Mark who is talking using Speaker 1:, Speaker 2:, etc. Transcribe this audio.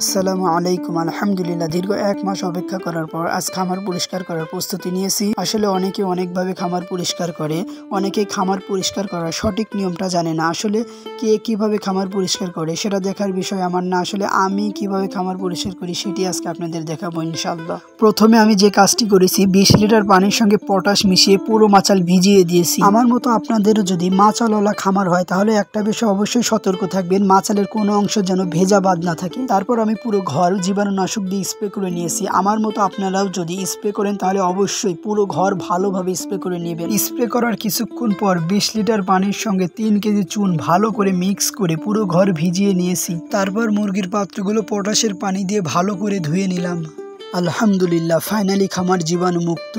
Speaker 1: আসসালামু আলাইকুম। আলহামদুলিল্লাহ, দীর্ঘ 1 মাস অপেক্ষা করার পর আজ খামার পরিষ্কার করার প্রস্তুতি নিয়েছি। আসলে অনেকে অনেকভাবে খামার পরিষ্কার করে, অনেকে খামার পরিষ্কার করার সঠিক নিয়মটা জানে না। আসলে কে কিভাবে খামার পরিষ্কার করে সেটা দেখার বিষয় আমার না, আসলে আমি কিভাবে খামার পরিষ্কার করি সেটি আজকে আপনাদের দেখাবো ইনশাআল্লাহ। প্রথমে আমি যে কাজটি করেছি, 20 লিটার পানির সঙ্গে পটাশ মিশিয়ে পুরো মাচাল ভিজিয়ে দিয়েছি। আমার মতো আপনাদেরও যদি মাচালওয়ালা খামার হয় তাহলে একটা বিষয় অবশ্যই সতর্ক থাকবেন, মাচালের কোনো অংশ যেন ভেজা বাদ না থাকে। তারপর আমি পুরো ঘর জীবাণুনাশক দিয়ে স্প্রে করে নিয়েছি। আমার মতো আপনারাও যদি স্প্রে করেন তাহলে অবশ্যই পুরো ঘর ভালোভাবে স্প্রে করে নেবেন। স্প্রে করার কিছুক্ষণ পর 20 লিটার পানির সঙ্গে 3 কেজি চুন ভালো করে মিক্স করে পুরো ঘর ভিজিয়ে নিয়েছি। তারপর মুরগির পাত্রগুলো পটাশের পানি দিয়ে ভালো করে ধুয়ে নিলাম। আলহামদুলিল্লাহ, ফাইনালি খামার জীবাণুমুক্ত।